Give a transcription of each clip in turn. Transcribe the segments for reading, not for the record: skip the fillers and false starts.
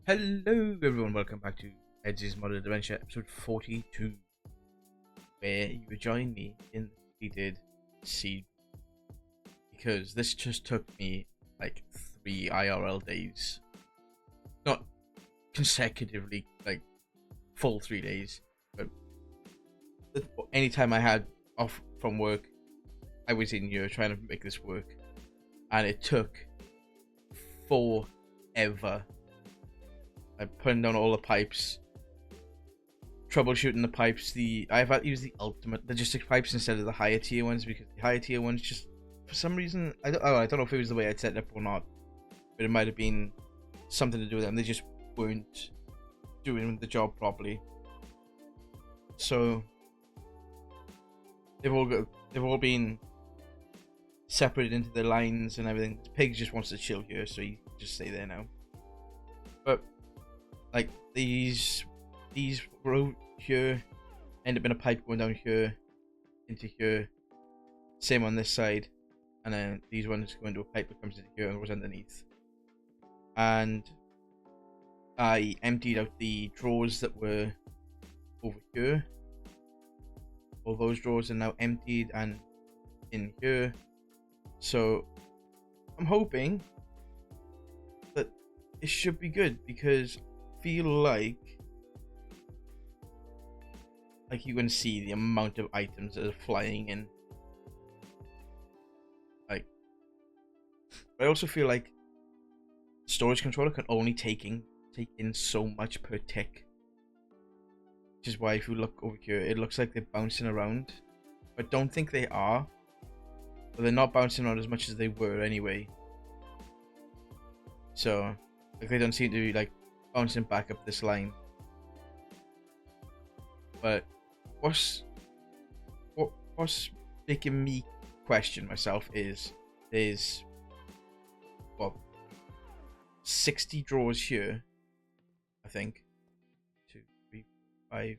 Hello everyone, welcome back to EDDventure episode 42, where you will join me in the completed seed, because this just took me like 3 IRL days, not consecutively like full 3 days, but anytime I had off from work I was in here trying to make this work, and it took forever. I'm putting down all the pipes, troubleshooting the pipes. I've had to use the ultimate logistics pipes instead of the higher tier ones, because the higher tier ones just, for some reason, I don't know if it was the way I'd set it up or not, but it might have been something to do with them. They just weren't doing the job properly. So they've all been separated into their lines and everything. Pig just wants to chill here, so he just stay there now. But like these were here, end up in a pipe going down here into here, same on this side, and then these ones go into a pipe that comes into here and goes underneath. And I emptied out the drawers that were over here. All those drawers are now emptied and in here, so I'm hoping that it should be good, because I feel like you can see the amount of items that are flying in. But I also feel like the storage controller can only take in so much per tick, which is why if you look over here, it looks like they're bouncing around. I don't think they are, but they're not bouncing around as much as they were anyway. So they don't seem to be like bouncing back up this line. But what's making me question myself is there's 60 drawers here, I think. 2, 3, 5, 2,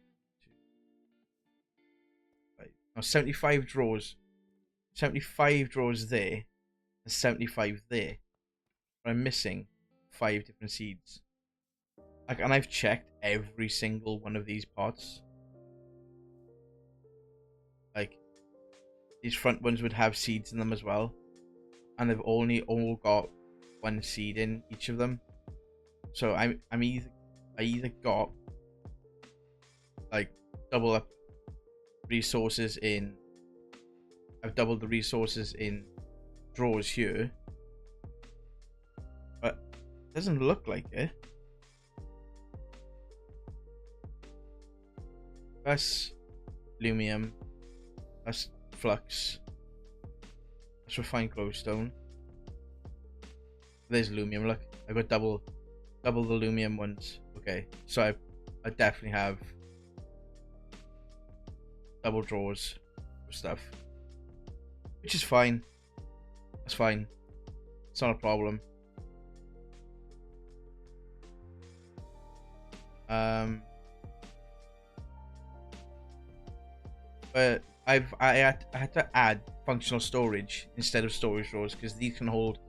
5. No, 75 drawers. 75 drawers there and 75 there. But I'm missing 5 different seeds. And I've checked every single one of these pots. These front ones would have seeds in them as well, and they've only all got 1 seed in each of them. So I either got like double up resources in. I've doubled the resources in drawers here, but it doesn't look like it. That's Lumium. That's Flux. That's refined glowstone. There's Lumium. Look, I got double the Lumium ones. Okay, so I definitely have double drawers of stuff, which is fine. That's fine. It's not a problem. But I had to add functional storage instead of storage drawers, because these can hold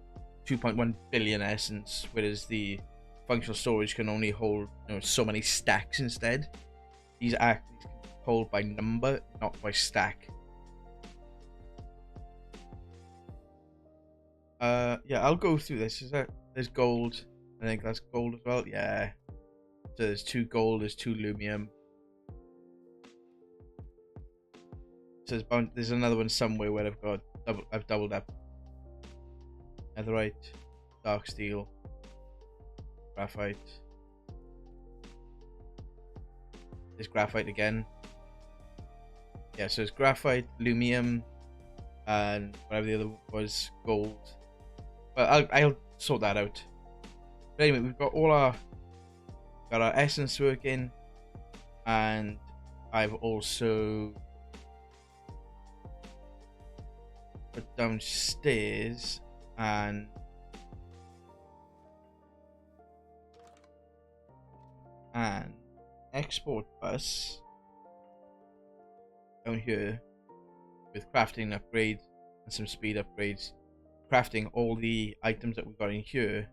2.1 billion essence, whereas the functional storage can only hold so many stacks instead. These hold by number, not by stack. Yeah, I'll go through this. There's gold. I think that's gold as well. Yeah. So there's 2 gold, there's 2 Lumium. So there's another one somewhere where I've doubled up netherite, dark steel, graphite. There's graphite again. Yeah, so it's graphite, Lumium, and whatever the other was, gold. But I'll sort that out. But anyway, we've got our essence working, and I've also put downstairs and export bus down here with crafting upgrade and some speed upgrades, crafting all the items that we've got in here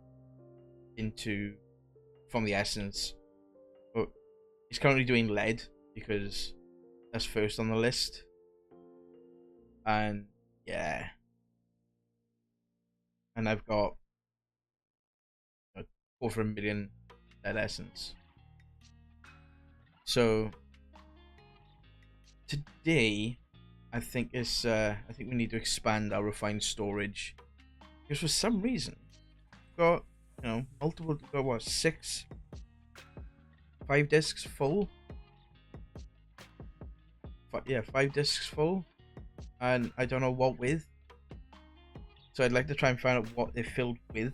into from the essence. But he's currently doing lead because that's first on the list. And yeah. And I've got over 1 million lead essence. So today I think we need to expand our refined storage. Because for some reason we've got multiple, we've got what, 5 discs full. 5 discs full, and I don't know what with. So I'd like to try and find out what they're filled with,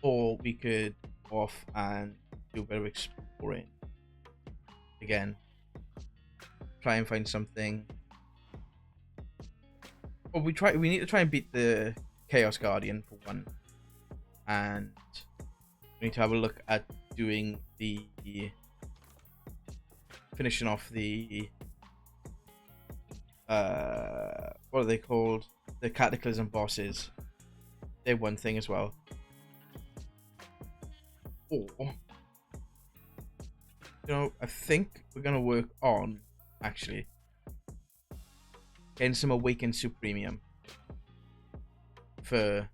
or we could go off and do a bit of exploring again. Try and find something. Or we need to try and beat the Chaos Guardian for one, and we need to have a look at doing the finishing off the what are they called? The Cataclysm bosses. They're one thing as well. Or I think we're gonna work on actually getting some Awakened Supremium for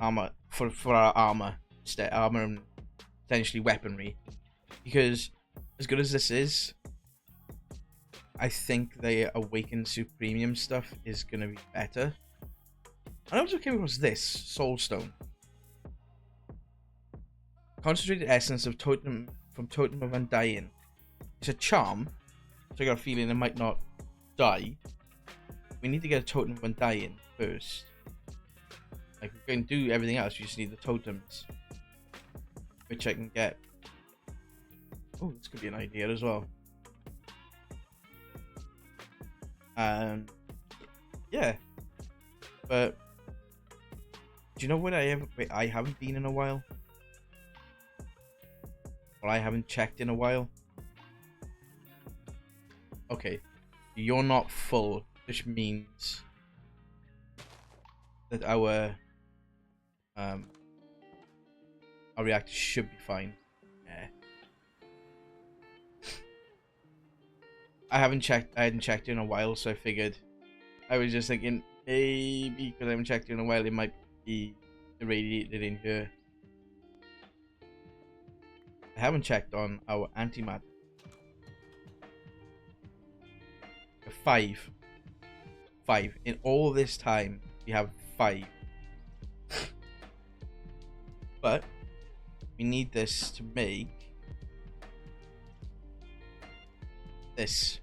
armor, for our armor and potentially weaponry, because as good as this is, I think the Awakened Supremium stuff is gonna be better. I also came across this Soulstone. Concentrated essence of Totem of Undying. It's a charm, so I got a feeling it might not die. We need to get a Totem of Undying first. Like, we can do everything else, you just need the totems, which I can get. Oh, this could be an idea as well. Yeah, but do you know what I haven't been in a while? Or I haven't checked in a while? Okay, you're not full, which means that our reactor should be fine. Yeah. I hadn't checked in a while, so I figured, I was just thinking maybe because I haven't checked in a while, it might be irradiated in here. I haven't checked on our antimatter. 5 in all this time. We have 5, but we need this to make this.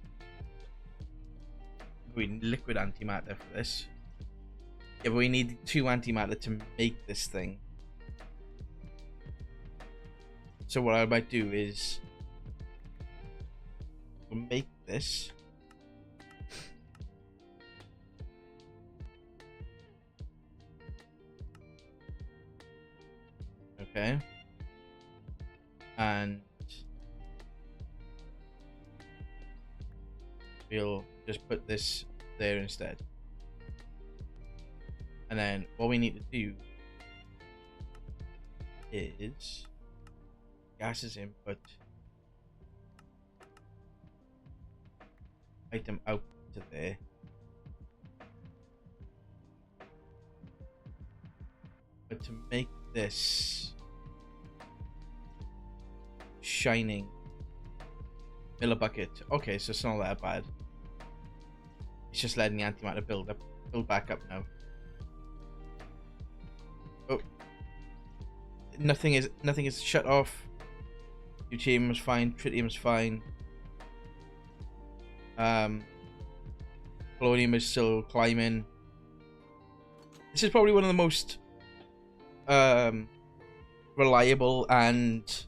We need liquid antimatter for this. Yeah, but we need 2 antimatter to make this thing. So what I might do is we'll make this. Okay. And we'll just put this there instead. And then what we need to do is gases input, item output to there. But to make this shining millibucket, okay, so it's not that bad. It's just letting the antimatter build back up now. Oh, nothing is shut off. Deuterium is fine. Tritium is fine. Polonium is still climbing. This is probably one of the most reliable and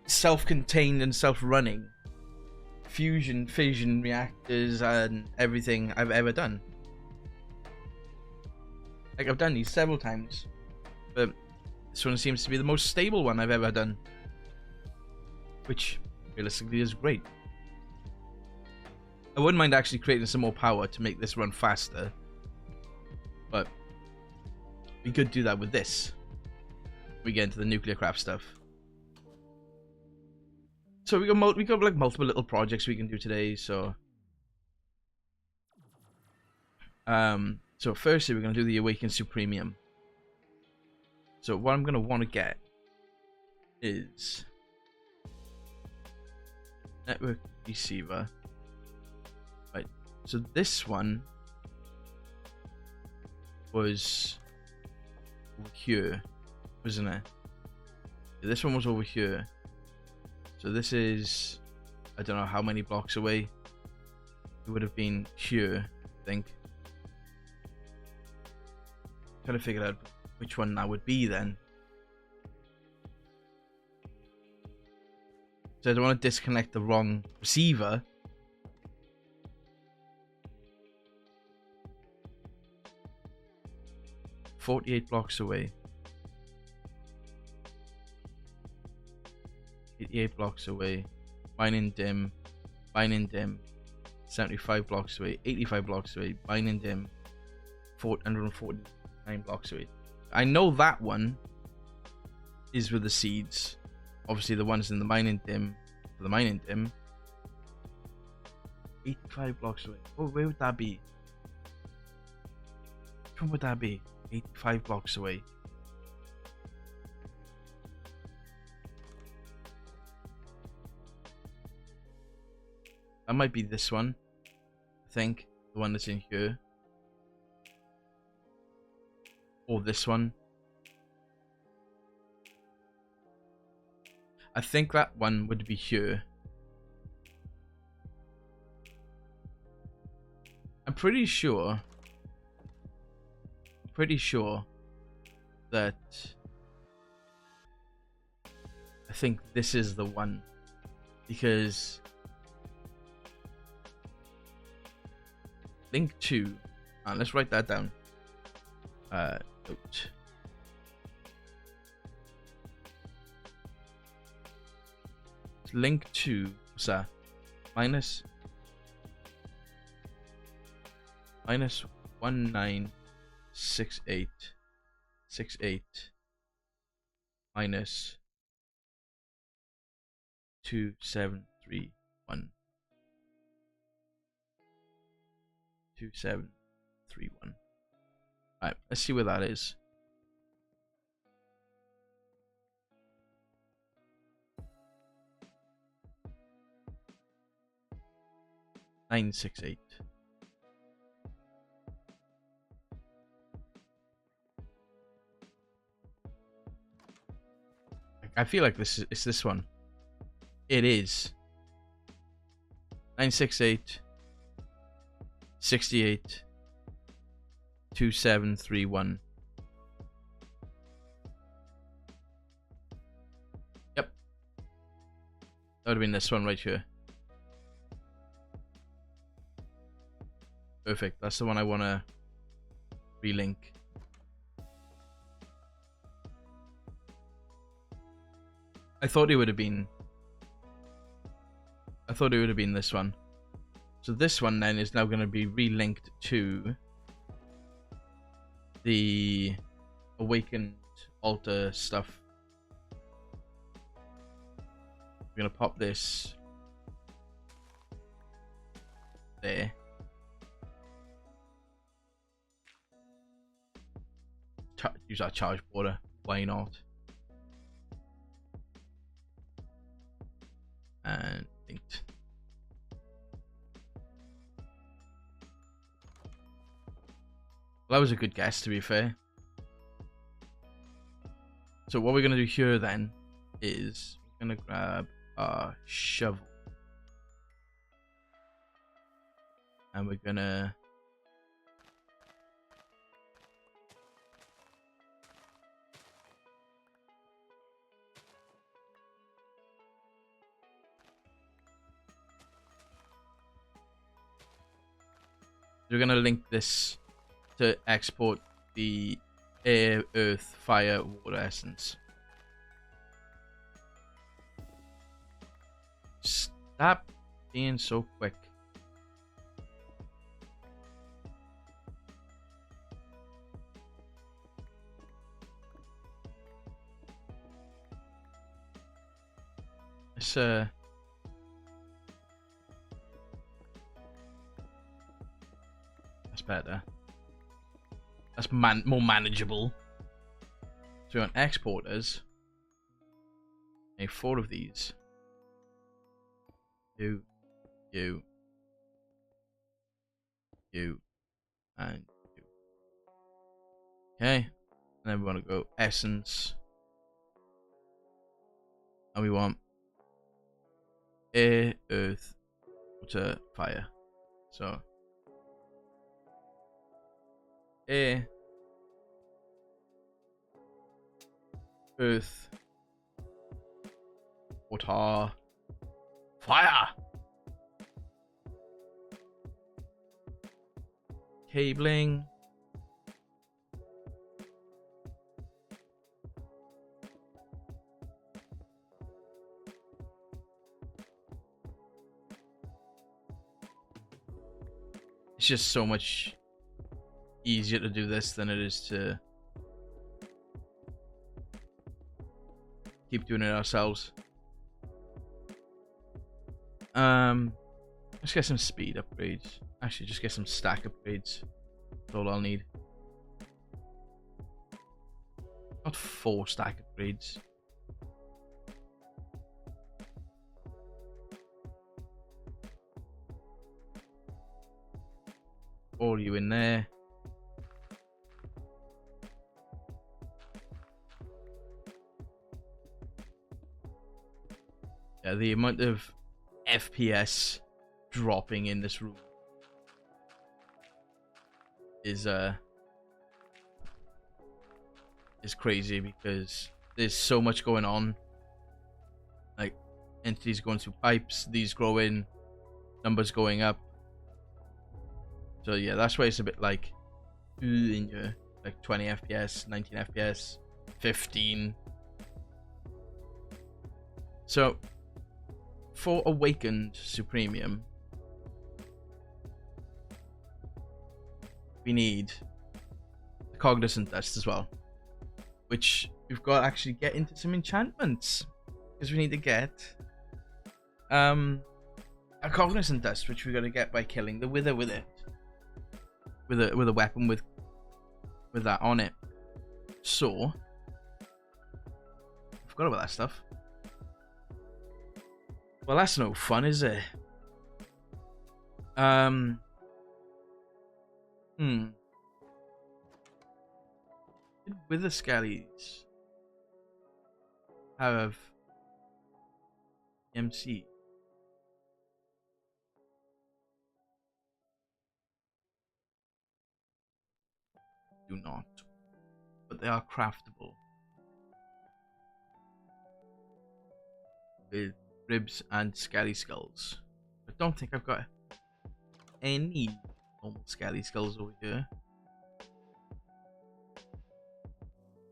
self-contained and self-running fission reactors and everything I've ever done. Like, I've done these several times, but this one seems to be the most stable one I've ever done, which realistically is great. I wouldn't mind actually creating some more power to make this run faster, But we could do that with this. We get into the nuclear craft stuff. So we got like multiple little projects we can do today. So firstly we're gonna do the Awakened Supremium. So what I'm gonna want to get is network receiver. Right. So this one was over here, wasn't it? Yeah, this one was over here. So this is, I don't know how many blocks away. It would have been here, I think. Trying to figure out which one that would be then. So I don't want to disconnect the wrong receiver. $48 blocks away. 88 blocks away. Mining dim. Mining dim. 75 blocks away. 85 blocks away. Mining dim. 449 blocks away. I know that one is with the seeds. Obviously the ones in the mining dim for the mining dim. 85 blocks away. Oh, where would that be? Which one would that be? 85 blocks away. That might be this one. I think. The one that's in here. Or this one. I think that one would be here. I'm pretty sure that I think this is the one, because link 2, let's write that down. Note. Link 2, what's that? Minus 196868 minus 2731. 2731. Alright, let's see where that is. Nine 6 8. I feel like it's this one. It is 968 68 2731. Yep. That would have been this one right here. Perfect. That's the one I want to relink. I thought it would have been this one. So this one then is now going to be relinked to the Awakened altar stuff. We're going to pop this there. Use our charge border. Why not? And linked. Well, that was a good guess, to be fair. So what we're going to do here then is we're going to grab our shovel. And we're going to link this to export the air, earth, fire, water essence. Stop being so quick. That's better. That's more manageable. So we want exporters. Make 4 of these. You, and you. Okay. And then we want to go essence. And we want air, earth, water, fire. So air, earth, water, fire. Cabling. It's just so much easier to do this than it is to keep doing it ourselves. Let's get some speed upgrades. Actually, just get some stack upgrades. That's all I'll need. Not 4 stack upgrades. All you in there. Yeah, the amount of FPS dropping in this room is crazy because there's so much going on. Like entities going through pipes, these growing, numbers going up. So yeah, that's why it's a bit like in your like 20 FPS, 19 FPS, 15. So for Awakened Supremium, we need the Cognizant Dust as well, which we've got to actually get into some enchantments because we need to get a Cognizant Dust, which we got to get by killing the Wither with it, with a weapon with that on it. So I forgot about that stuff. Well, that's no fun, is it? Did Wither Skellies have MC? Do not, but they are craftable with ribs and skelly skulls. I don't think I've got any normal skelly skulls over here.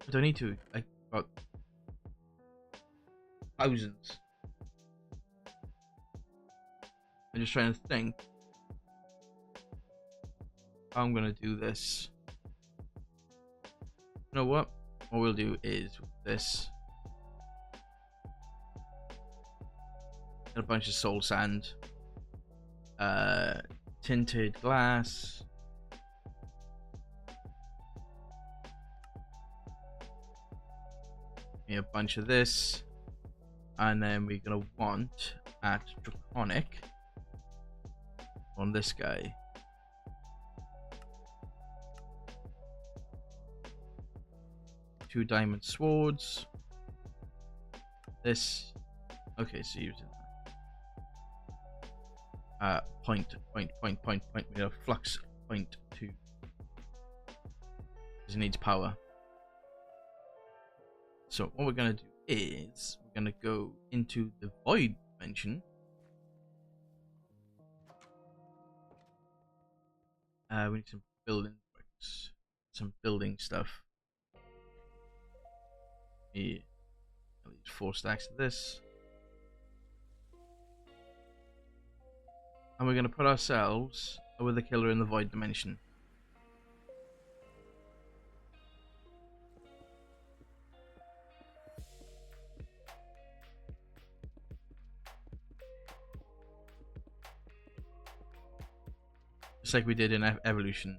I don't need to. Like about thousands. I'm just trying to think how I'm gonna do this. You know what? What we'll do is with this. A bunch of soul sand, tinted glass, a bunch of this, and then we're gonna want at Draconic on this guy. Two diamond swords. This. Okay, so using point. We have flux point 2. Because it needs power. So what we're gonna do is we're gonna go into the void dimension. We need some building bricks, some building stuff. Yeah, at least 4 stacks of this. And we're going to put ourselves a Wither Killer in the void dimension. just like we did in Evolution.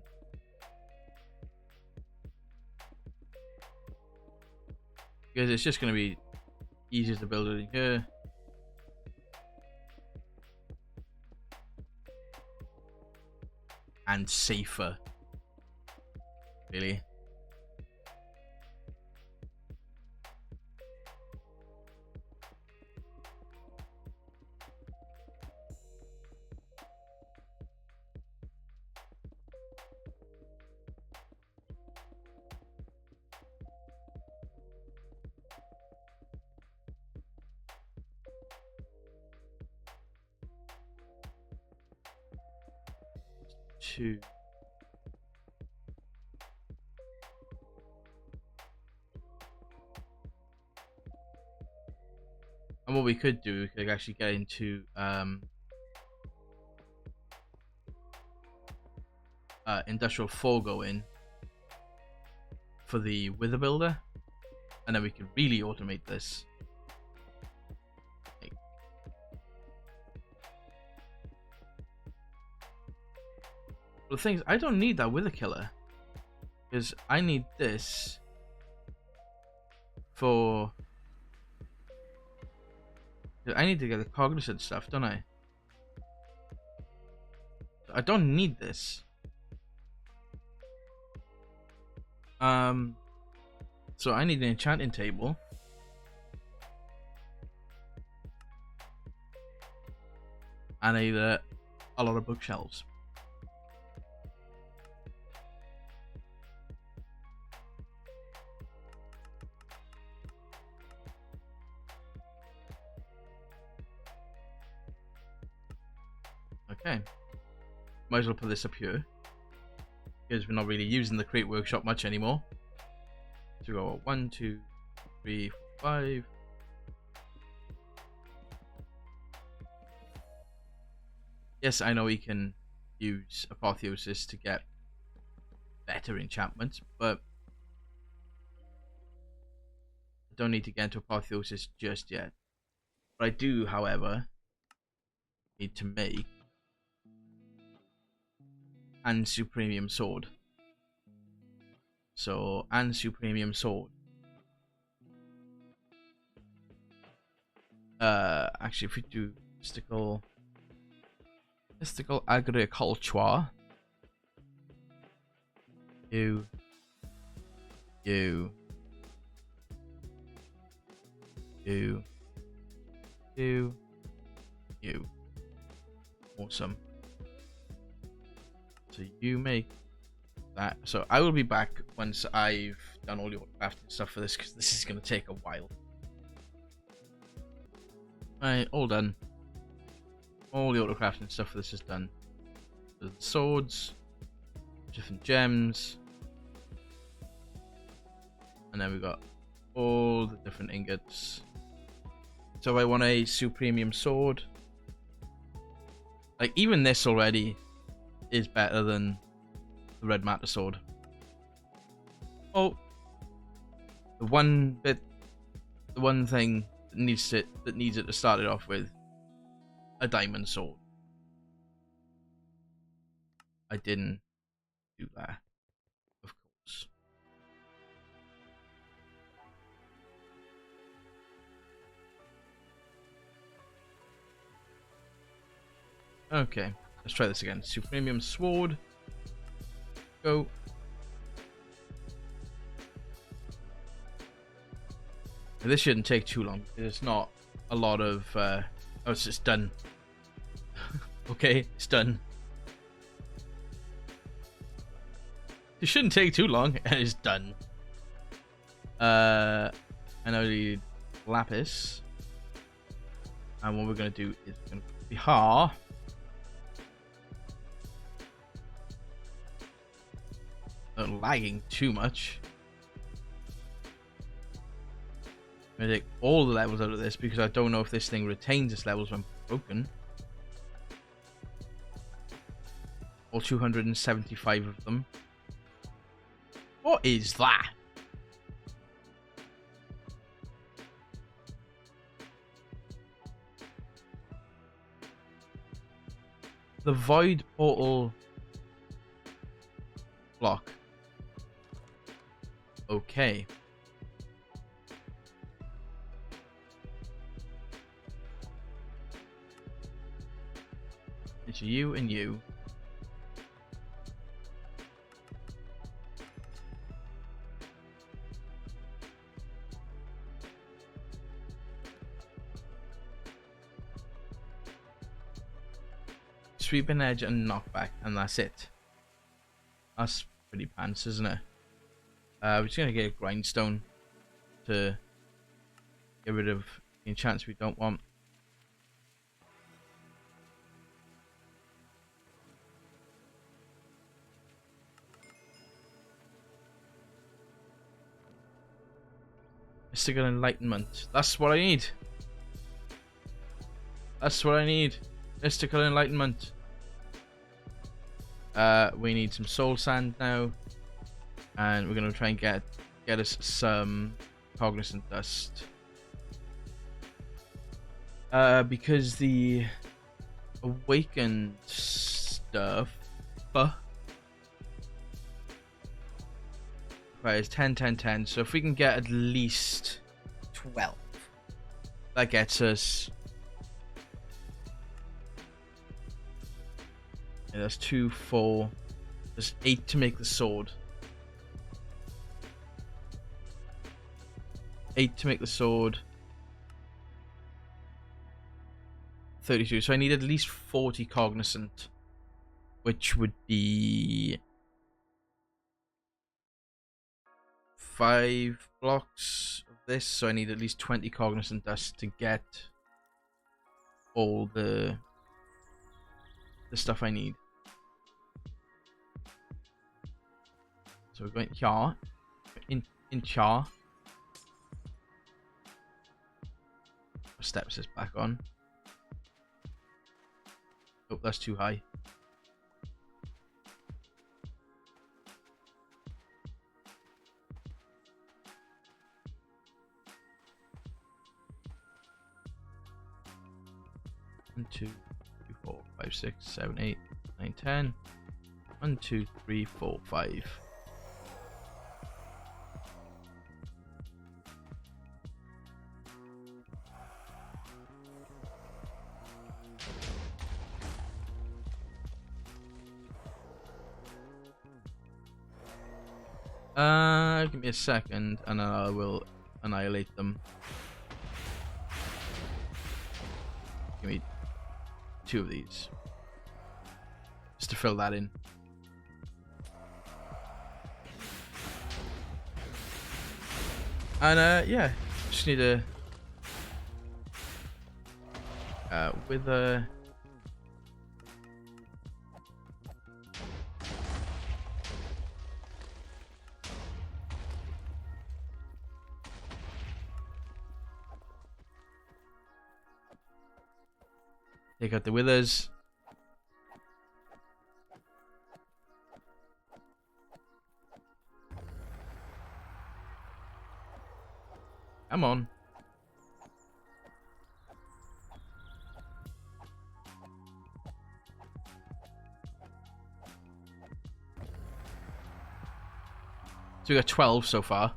Because it's just going to be easier to build it in here. And safer, really. Two. And what we could do, we could actually get into industrial foregoing for the wither builder, and then we could really automate this. Well, the thing is, I don't need that wither killer, because I need this for... I need to get the cognizant stuff, don't I? I don't need this. So I need an enchanting table. And I need a lot of bookshelves. Okay. Might as well put this up here, because we're not really using the crate workshop much anymore. So we go 1, 2, 3, 4, 5. Yes, I know we can use Apotheosis to get better enchantments, but I don't need to get into Apotheosis just yet. But I do, however, need to make and Supremium sword. So, and Supremium sword. Actually, if we do mystical agriculture, you, awesome. So you make that. So I will be back once I've done all the crafting stuff for this, because this is going to take a while. Alright, all done. All the auto-crafting stuff for this is done. So the swords, different gems, and then we've got all the different ingots. So I want a Supremium sword. Like, even this already is better than the red matter sword. Oh, the one thing that needs it to start it off with, a diamond sword. I didn't do that, of course. Okay, let's try this again. Supremium sword. Go. This shouldn't take too long. It's not a lot of... oh, it's just done. Okay, it's done. It shouldn't take too long, and it's done. I know the lapis. And what we're going to do is we're going to be not lagging too much. I'm going to take all the levels out of this, because I don't know if this thing retains its levels when broken. All 275 of them. What is that? The void portal block. Okay. It's you and you. Sweeping edge and knockback, and that's it. That's pretty pants, isn't it? We're just gonna get a grindstone to get rid of the enchants we don't want. Mystical enlightenment. That's what I need. That's what I need. Mystical enlightenment. We need some soul sand now, and we're gonna try and get us some cognizant dust. Because the awakened stuff requires 10, 10, 10. So if we can get at least 12, that gets us. Yeah, that's 2, 4. There's 8 to make the sword. 8 to make the sword. 32. So I need at least 40 cognizant, which would be 5 blocks of this. So I need at least 20 cognizant dust to get all the stuff I need. So we're going char in char. Steps this back on. Oh, that's too high. One, 2, 3, 4, 5, 6, 7, 8, 9, 10. 1, 2, 3, 4, 5. Give me a second, and I will annihilate them. Give me 2 of these, just to fill that in. And yeah, just need a with a. Take out the withers. Come on. So we got 12 so far.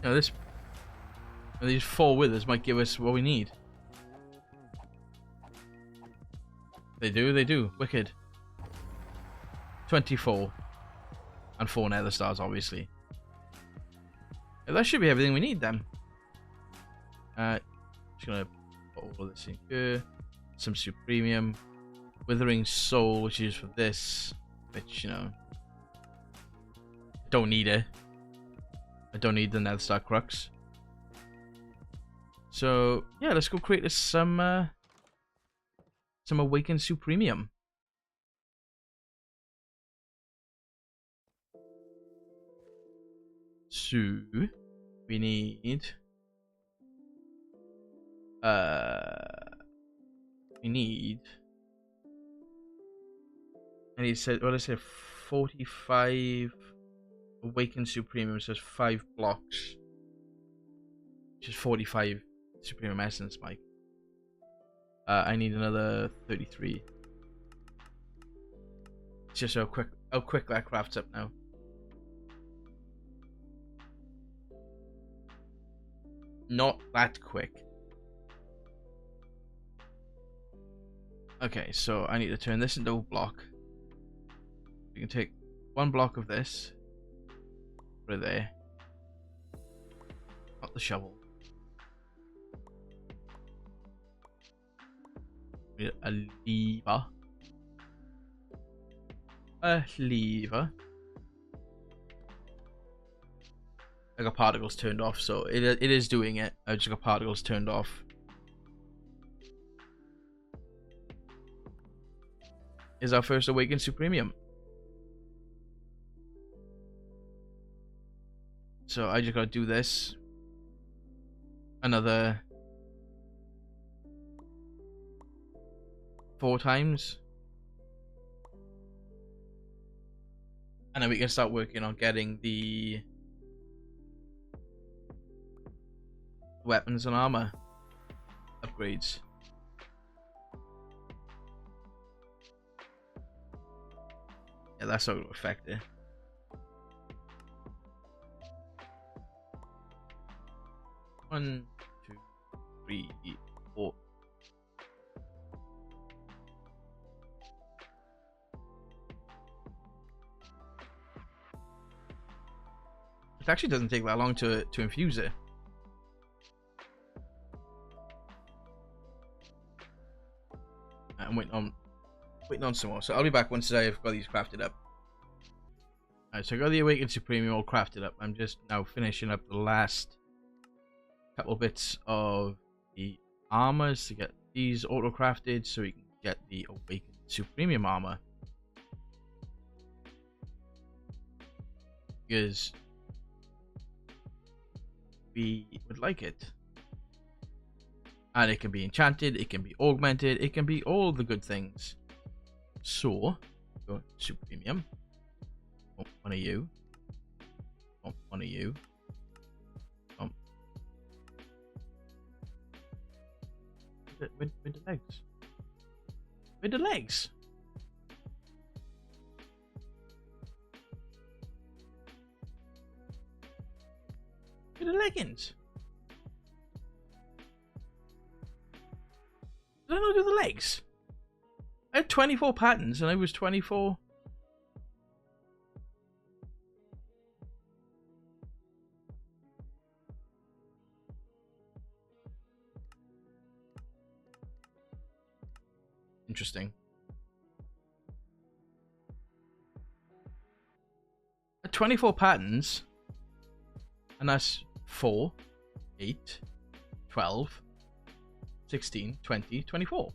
Now these 4 withers might give us what we need. They do. Wicked. 24. And 4 nether stars, obviously. Yeah, that should be everything we need then. Just gonna put all of this in here. Some Supremium. Withering Soul, which is for this. Which, you know, don't need it. I don't need the nether star crux. So yeah, let's go create us some awakened Supremium. So we need I need to say, what did I say, 45 awakened Supremium. Says 5 blocks, which is 45 Supremium Essence, Mike. I need another 33. It's just how quick that crafts up now. Not that quick. Okay, so I need to turn this into a block. You can take one block of this, put it there. Not the shovel. We need a lever. A lever. I got particles turned off, so it is doing it. I just got particles turned off. Is our first awakened Supremium. So I just gotta do this another 4 times. And then we can start working on getting the weapons and armor upgrades. Yeah, that's not gonna affect it. One, 2, 3, 4. It actually doesn't take that long to infuse it. I'm waiting on some more. So I'll be back once I've got these crafted up. Alright, so I got the Awakened Supremium all crafted up. I'm just now finishing up the last couple bits of the armors to get these auto crafted so we can get the Awakened Supremium armor. Because we would like it. And it can be enchanted, it can be augmented, it can be all the good things. So, go Supremium. Want one of you. Want one of you. With the legs. With the legs. With the leggings. Did I not do the legs? I had 24 patterns and I was 24. Interesting. I had 24 patterns. And that's 4, 8, 12, 16, 20, 24.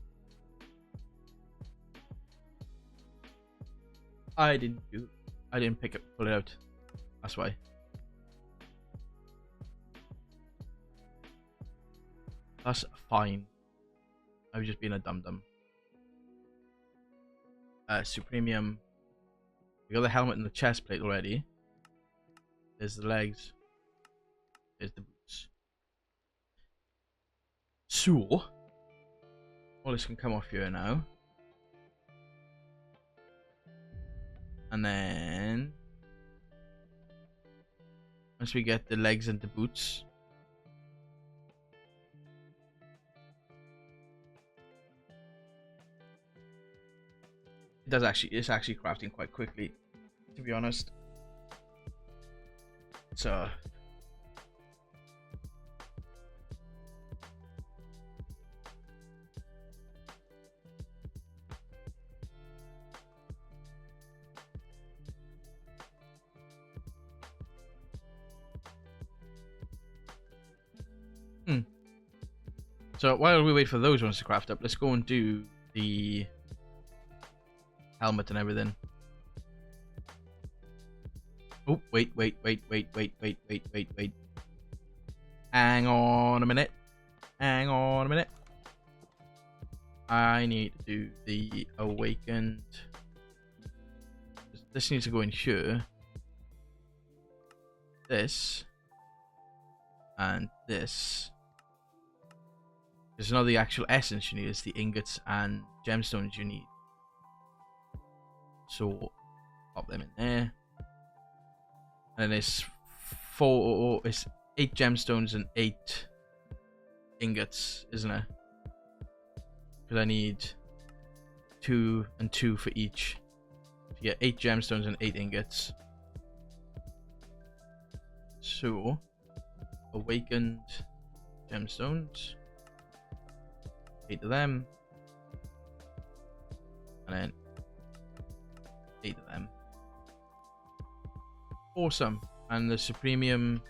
I didn't pull it out. That's why. That's fine. I was just being a dum-dum. Supremium. We got the helmet and the chest plate already. There's the legs. There's the boots. So, all this can come off here now. And then, once we get the legs and the boots, it's actually crafting quite quickly, to be honest. So So while we wait for those ones to craft up, let's go and do the helmet and everything. Oh, wait. Hang on a minute. I need to do the awakened. This needs to go in here. This. And this. There's not the actual essence you need, it's the ingots and gemstones you need. So pop them in there. And it's it's 8 gemstones and 8 ingots, isn't it? Because I need 2 and 2 for each. To get 8 gemstones and 8 ingots. So awakened gemstones. 8 of them. And then 8 of them. Awesome. And the Supremium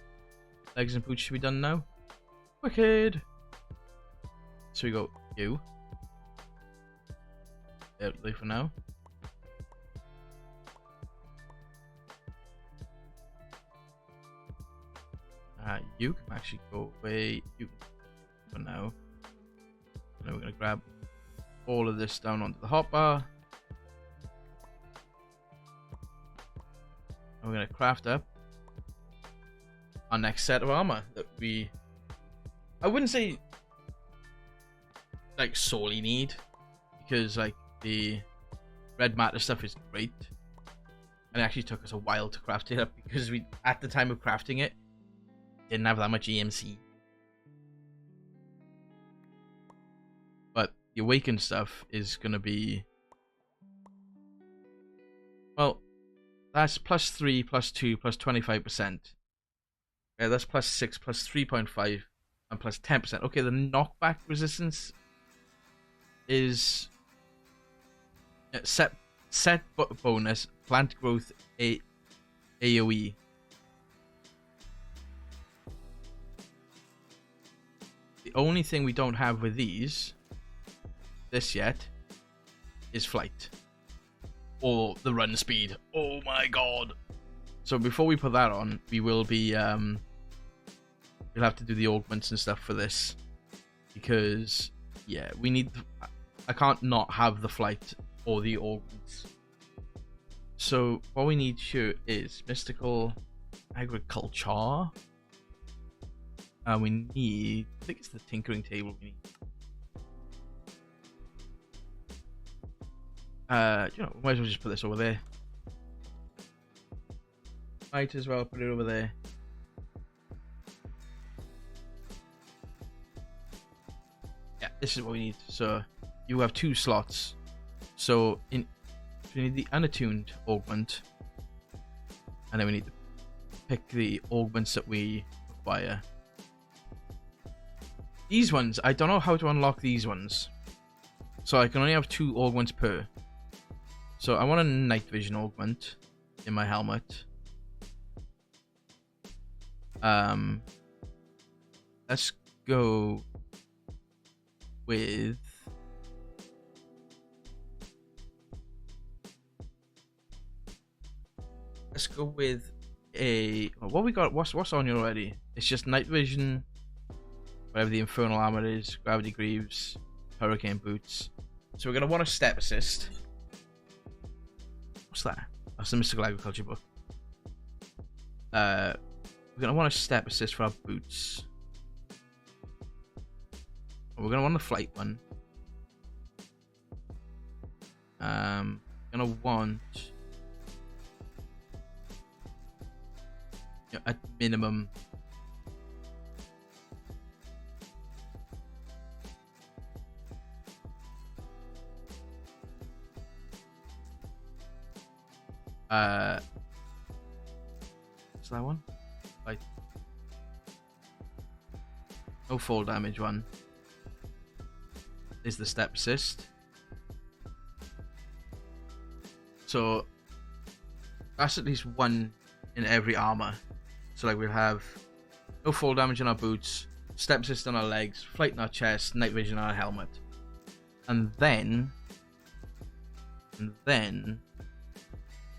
legs and boots should be done now. Wicked. So we got you. There for now. You can actually go away. You can for now. And then we're gonna grab all of this down onto the hotbar. And we're gonna craft up our next set of armor that I wouldn't say like sorely need, because like the red matter stuff is great, and it actually took us a while to craft it up because we at the time of crafting it didn't have that much EMC. But the awakened stuff is gonna be, well, that's +3, +2, +25%. Yeah, that's +6, +3.5, and +10%. Okay, the knockback resistance is set bonus, plant growth, AoE. The only thing we don't have with this yet, is flight. Or the run speed. Oh my god. So before we put that on, we will be, we'll have to do the augments and stuff for this. Because, yeah, we need, I can't not have the flight or the augments. So what we need here is mystical agriculture. We need, I think it's the tinkering table we need. You know, might as well just put this over there. Might as well put it over there. Yeah, this is what we need. So you have 2 slots. So we need the unattuned augment, and then we need to pick the augments that we require. These ones, I don't know how to unlock these ones. So I can only have 2 augments per. So I want a night vision augment in my helmet. Let's go with a what we got. What's on you already? It's just night vision, whatever the infernal armor is, gravity greaves, hurricane boots. So we're gonna want a step assist. What's that? That's the mystical agriculture book. We're gonna want a step assist for our boots. We're gonna want the flight one. Gonna want, you know, at minimum what's that one? Like no fall damage one is the step assist. So that's at least one in every armor. So like we'll have no fall damage on our boots, step assist on our legs, flight in our chest, night vision on our helmet. And then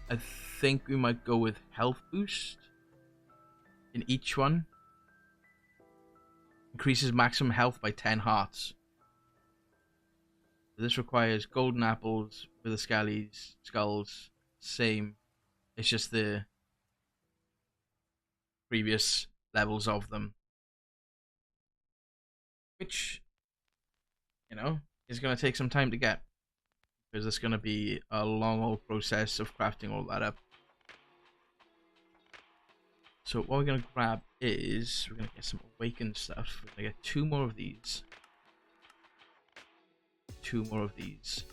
I think we might go with health boost in each one. Increases maximum health by 10 hearts. This requires golden apples with the skulls. Same. It's just the previous levels of them. Which you know, is going to take some time to get, because it's going to be a long old process of crafting all that up. So what we're going to grab is, we're going to get some awakened stuff. We're going to get 2 more of these. 2 more of these.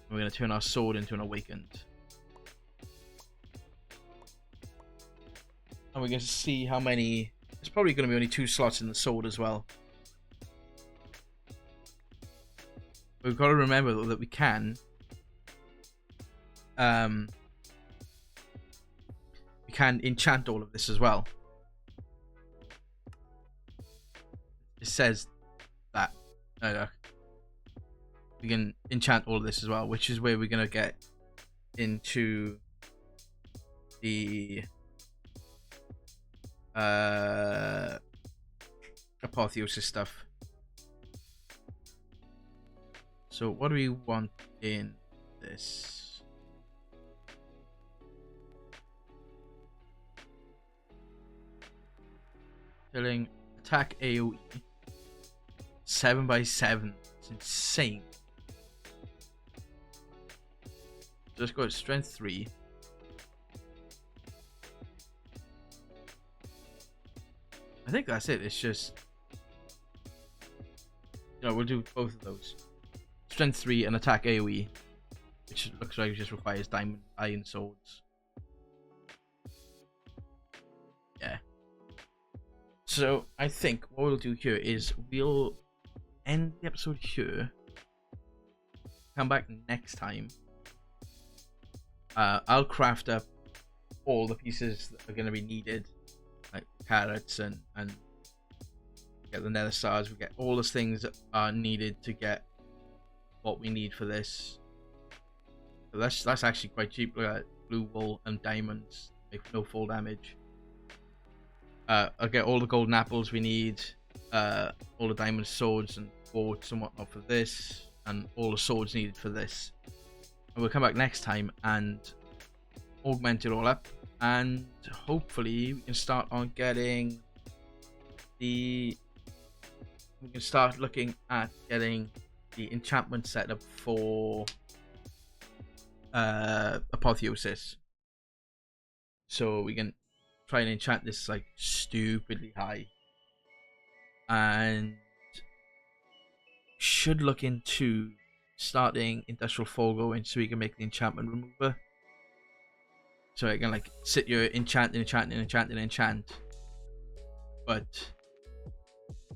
We're going to turn our sword into an awakened. And we're going to see how many... There's probably going to be only 2 slots in the sword as well. We've got to remember though that we can... we can enchant all of this as well. It says that. We can enchant all of this as well, which is where we're going to get into the apotheosis stuff. So what do we want in this? Killing attack AoE 7x7. It's insane. So let's go to strength 3. I think that's it. It's just, you know, we'll do both of those. Strength 3 and attack AoE, which looks like it just requires diamond iron swords. Yeah. So I think what we'll do here is we'll end the episode here. Come back next time. I'll craft up all the pieces that are going to be needed, like carrots and get the nether stars. We get all those things that are needed to get what we need for this. So that's actually quite cheap. Look at blue wool and diamonds, make no fall damage. I'll get all the golden apples we need, all the diamond swords and quartz and whatnot for this, and all the swords needed for this. And we'll come back next time and augment it all up, and hopefully we can start on getting the... We can start looking at getting the enchantment set up for apotheosis, so we can try and enchant this like stupidly high, and should look into starting industrial foregoing so we can make the enchantment remover, so I can like sit here enchant, but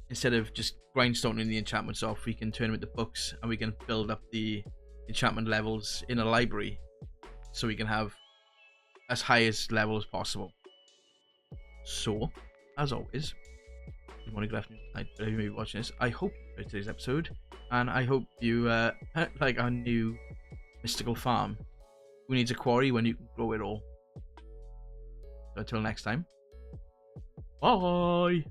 instead of just grindstoning the enchantments off, we can turn them into books, and we can build up the enchantment levels in a library, so we can have as high as level as possible. So, as always, good morning, good afternoon, good night, wherever you may be watching this. I hope you enjoyed today's episode, and I hope you like our new mystical farm. Who needs a quarry when you can grow it all? So until next time, bye!